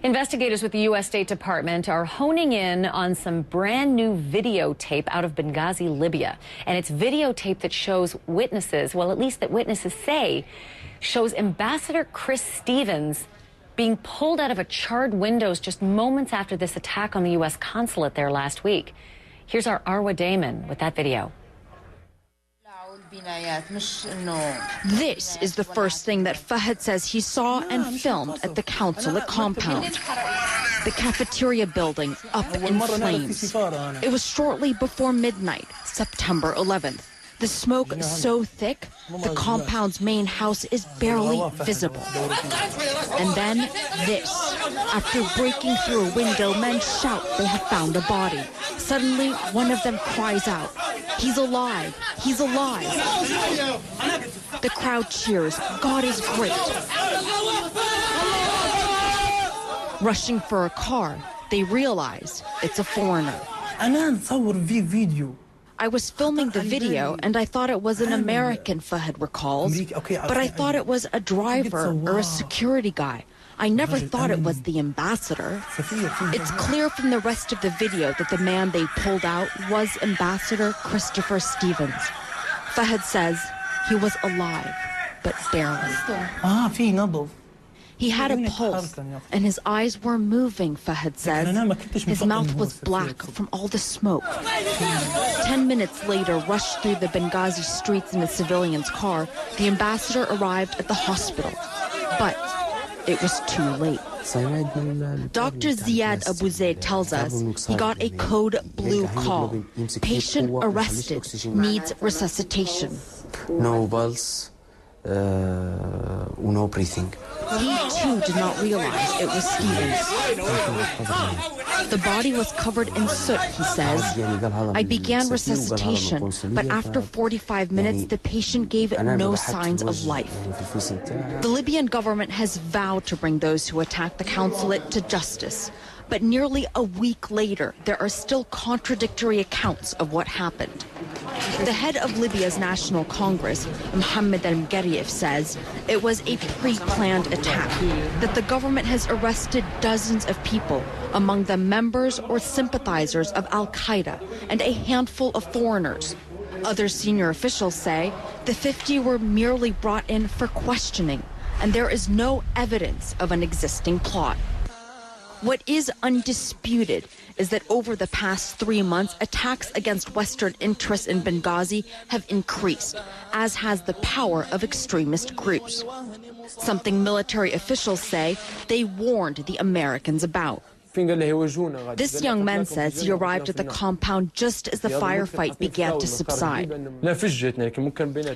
Investigators with the U.S. State Department are honing in on some brand new videotape out of Benghazi, Libya. And it's videotape that shows witnesses, well, at least that witnesses say, shows Ambassador Chris Stevens being pulled out of a charred windows just moments after this attack on the U.S. consulate there last week. Here's our Arwa Damon with that video. This is the first thing that Fahad says he saw and filmed at the consulate compound. The cafeteria building up in flames. It was shortly before midnight, September 11th. The smoke so thick, the compound's main house is barely visible. And then this. After breaking through a window, men shout they have found a body. Suddenly, one of them cries out, "He's alive! He's alive!" The crowd cheers, "God is great!" Rushing for a car, they realize it's a foreigner. I was filming the video and I thought it was an American, Fahad recalls, but I thought it was a driver or a security guy. I never thought it was the ambassador. It's clear from the rest of the video that the man they pulled out was Ambassador Christopher Stevens. Fahad says he was alive, but barely. He had a pulse, and his eyes were moving, Fahad says. His mouth was black from all the smoke. 10 minutes later, rushed through the Benghazi streets in a civilian's car, the ambassador arrived at the hospital. But it was too late. Dr. Ziad Abu Zaid tells us he got a code blue call. Patient arrested, needs resuscitation. No pulse. No breathing. He too did not realize it was Stevens. The body was covered in soot, he says. I began resuscitation, but after 45 minutes, the patient gave no signs of life. The Libyan government has vowed to bring those who attacked the consulate to justice. But nearly a week later, there are still contradictory accounts of what happened. The head of Libya's National Congress, Mohammed al-Mgariyef, says it was a pre-planned attack, that the government has arrested dozens of people, among them members or sympathizers of al-Qaeda, and a handful of foreigners. Other senior officials say the 50 were merely brought in for questioning, and there is no evidence of an existing plot. What is undisputed is that over the past 3 months, attacks against Western interests in Benghazi have increased, as has the power of extremist groups. Something military officials say they warned the Americans about. This young man says he arrived at the compound just as the firefight began to subside.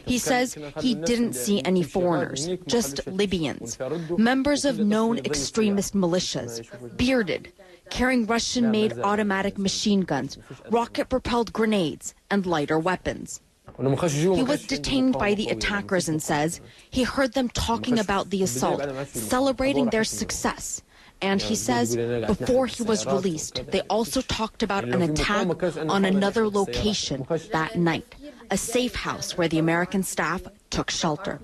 He says he didn't see any foreigners, just Libyans, members of known extremist militias, bearded, carrying Russian-made automatic machine guns, rocket-propelled grenades, and lighter weapons. He was detained by the attackers and says he heard them talking about the assault, celebrating their success. And he says before he was released, they also talked about an attack on another location that night, a safe house where the American staff took shelter.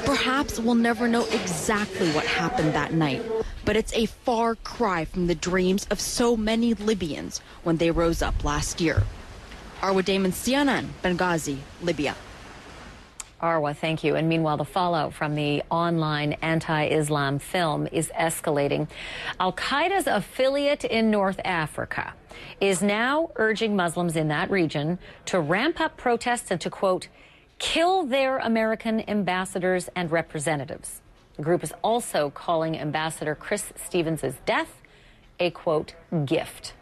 Perhaps we'll never know exactly what happened that night, but it's a far cry from the dreams of so many Libyans when they rose up last year. Arwa Damon, CNN, Benghazi, Libya. Arwa, thank you. And meanwhile, the fallout from the online anti-Islam film is escalating. Al-Qaeda's affiliate in North Africa is now urging Muslims in that region to ramp up protests and to, quote, kill their American ambassadors and representatives. The group is also calling Ambassador Chris Stevens' death a, quote, gift.